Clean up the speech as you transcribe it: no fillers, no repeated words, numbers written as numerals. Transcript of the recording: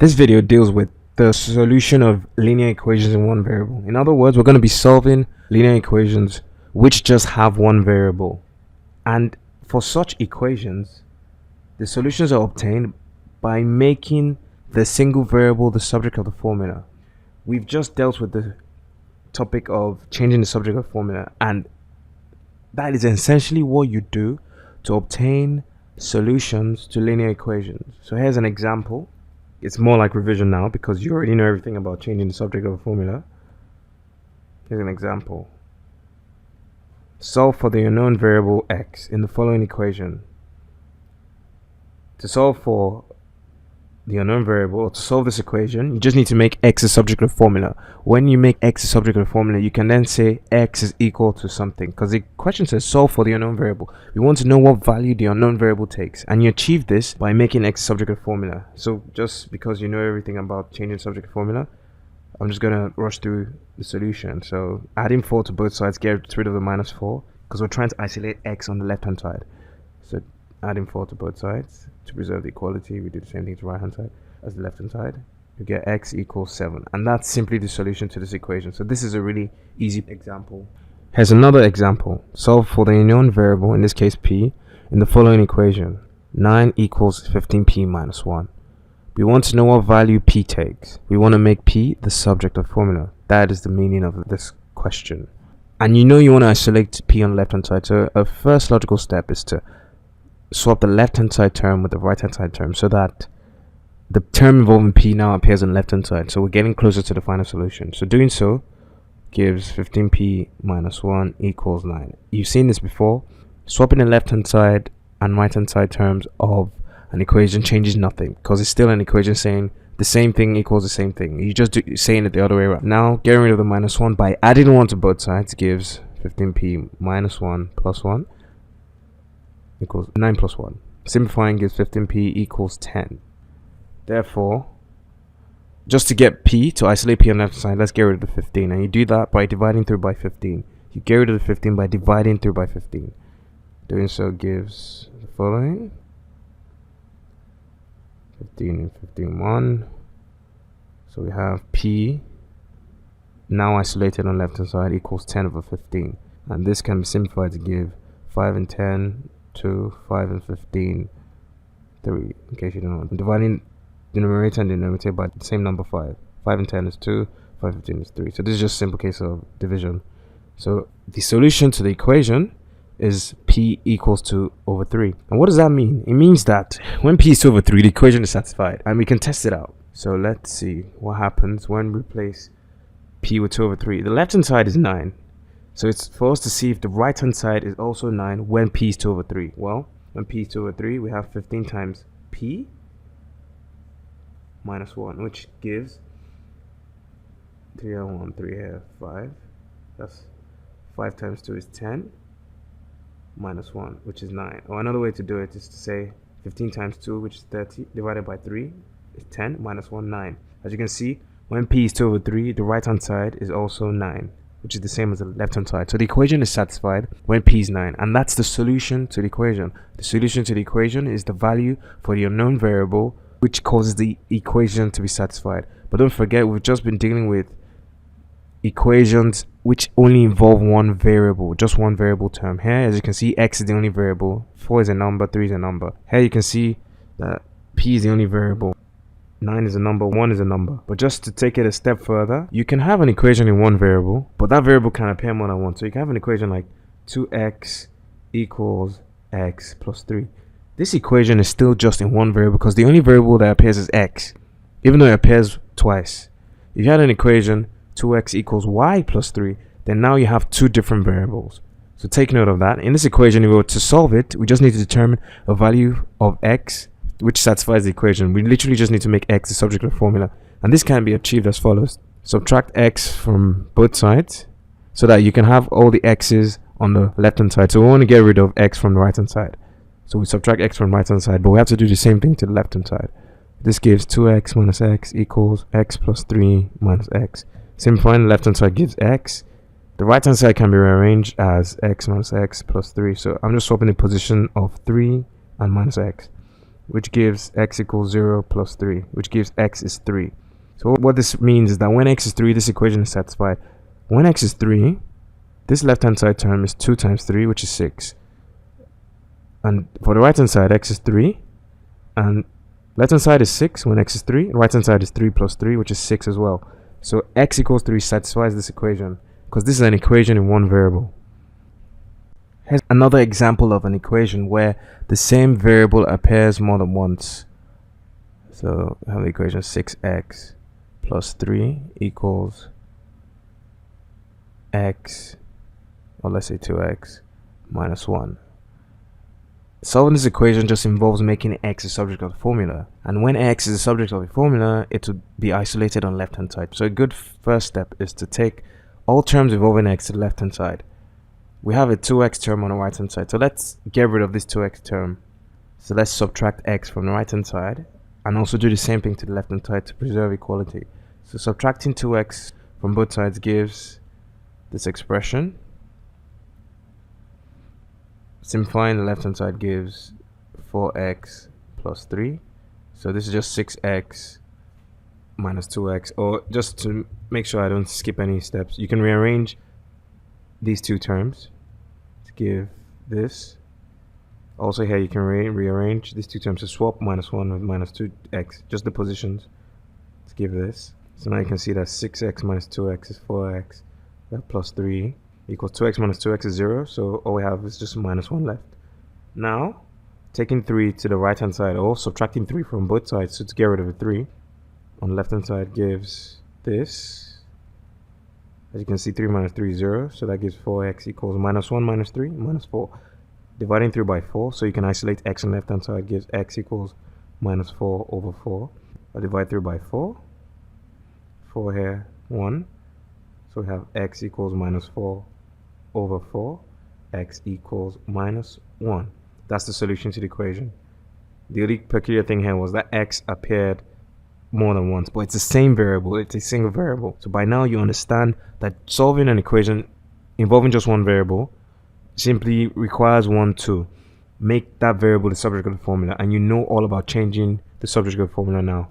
This video deals with the solution of linear equations in one variable. In other words, we're going to be solving linear equations which just have one variable. And for such equations, the solutions are obtained by making the single variable the subject of the formula. We've just dealt with the topic of changing the subject of the formula, and that is essentially what you do to obtain solutions to linear equations. So here's an example. It's more like revision now because you already know everything about changing the subject of a formula. Here's an example. Solve for the unknown variable x in the following equation. To solve for the unknown variable, or to solve this equation, you just need to make x a subject of the formula. When you make x a subject of the formula, you can then say x is equal to something, because the question says solve for the unknown variable. We want to know what value the unknown variable takes, and you achieve this by making x a subject of the formula. So just because you know everything about changing subject of formula, I'm just going to rush through the solution. So adding 4 to both sides gets rid of the minus 4, because we're trying to isolate x on the left hand side. So adding 4 to both sides to preserve the equality, we do the same thing to the right hand side as the left hand side. You get x equals 7, and that's simply the solution to this equation. So this is a really easy example. Here's another example. Solve for the unknown variable, in this case p, in the following equation. 9 equals 15p minus 1. We want to know what value p takes. We want to make p the subject of the formula. That is the meaning of this question. And you know you want to isolate p on the left hand side, so a first logical step is to swap the left hand side term with the right hand side term so that the term involving p now appears on the left hand side. So we're getting closer to the final solution. So doing so gives 15p minus 1 equals 9. You've seen this before. Swapping the left hand side and right hand side terms of an equation changes nothing, because it's still an equation saying the same thing equals the same thing. You just saying it the other way around. Now getting rid of the minus 1 by adding 1 to both sides gives 15p minus 1 plus 1 equals 9 plus 1. Simplifying gives 15p equals 10. Therefore, just to get p, to isolate p on the left side, let's get rid of the 15. And you do that by dividing through by 15. You get rid of the 15 by dividing through by 15. Doing so gives the following. 15 and 15, 1. So we have p, now isolated on the left hand side, equals 10 over 15. And this can be simplified to give 5 and 10, 2, 5 and 15, 3, in case you don't know. I'm dividing the numerator and denominator by the same number 5. 5 and 10 is 2, 5 and 15 is 3. So this is just a simple case of division. So the solution to the equation is p equals 2 over 3. And what does that mean? It means that when p is 2 over 3, the equation is satisfied, and we can test it out. So let's see what happens when we replace p with 2 over 3. The left hand side is 9. So it's for us to see if the right hand side is also 9 when p is 2 over 3. Well, when p is 2 over 3, we have 15 times p minus 1, which gives 3 here, 1, 3 here, 5. That's 5 times 2 is 10 minus 1, which is 9. Or another way to do it is to say 15 times 2, which is 30, divided by 3 is 10 minus 1, 9. As you can see, when p is 2 over 3, the right hand side is also 9, which is the same as the left hand side. So the equation is satisfied when p is 9, and that's the solution to the equation. The solution to the equation is the value for the unknown variable, which causes the equation to be satisfied. But don't forget, we've just been dealing with equations which only involve one variable, just one variable term. Here, as you can see, x is the only variable, 4 is a number, 3 is a number. Here you can see that p is the only variable, 9 is a number, 1 is a number. But just to take it a step further, you can have an equation in one variable, but that variable can appear more than one. So you can have an equation like 2x equals x plus 3. This equation is still just in one variable because the only variable that appears is x, even though it appears twice. If you had an equation 2x equals y plus 3, then now you have two different variables. So take note of that. In this equation, if we were to solve it, we just need to determine a value of x which satisfies the equation. We literally just need to make x the subject of the formula, and this can be achieved as follows. Subtract x from both sides so that you can have all the x's on the left hand side. So we want to get rid of x from the right hand side. So we subtract x from the right hand side, but we have to do the same thing to the left hand side. This gives 2x minus x equals x plus 3 minus x. Simplifying, the left hand side gives x. The right hand side can be rearranged as x minus x plus 3. So I'm just swapping the position of 3 and minus x. which gives x equals 0 plus 3, which gives x is 3. So what this means is that when x is 3, this equation is satisfied. When x is 3, this left-hand side term is 2 times 3, which is 6. And for the right-hand side, x is 3. And left-hand side is 6 when x is 3. Right-hand side is 3 plus 3, which is 6 as well. So x equals 3 satisfies this equation, because this is an equation in one variable. Here's another example of an equation where the same variable appears more than once. So I have the equation 6x plus 3 equals x, or let's say 2x minus 1. Solving this equation just involves making x a subject of the formula, and when x is a subject of the formula, it will be isolated on the left hand side. So a good first step is to take all terms involving x to the left hand side. We have a 2x term on the right hand side, so let's get rid of this 2x term. So let's subtract x from the right hand side, and also do the same thing to the left hand side to preserve equality. So subtracting 2x from both sides gives this expression. Simplifying the left hand side gives 4x plus 3. So this is just 6x minus 2x. Or just to make sure I don't skip any steps, you can rearrange these two terms to give this. Also here you can rearrange these two terms to swap minus 1 with minus 2x, just the positions, to give this. So now you can see that 6x minus 2x is 4x, that plus 3 equals 2x minus 2x is 0, so all we have is just minus 1 left. Now, taking 3 to the right hand side, or subtracting 3 from both sides, so to get rid of the 3, on the left hand side gives this. As you can see, 3 minus 3 is 0, so that gives 4x equals minus 1 minus 3, minus 4. Dividing through by 4, so you can isolate x on the left hand side, gives x equals minus 4 over 4. I'll divide through by 4. 4 here, 1. So we have x equals minus 4 over 4. X equals minus 1. That's the solution to the equation. The only peculiar thing here was that x appeared more than once, but it's the same variable, it's a single variable. So by now you understand that solving an equation involving just one variable simply requires one to make that variable the subject of the formula, and you know all about changing the subject of the formula now.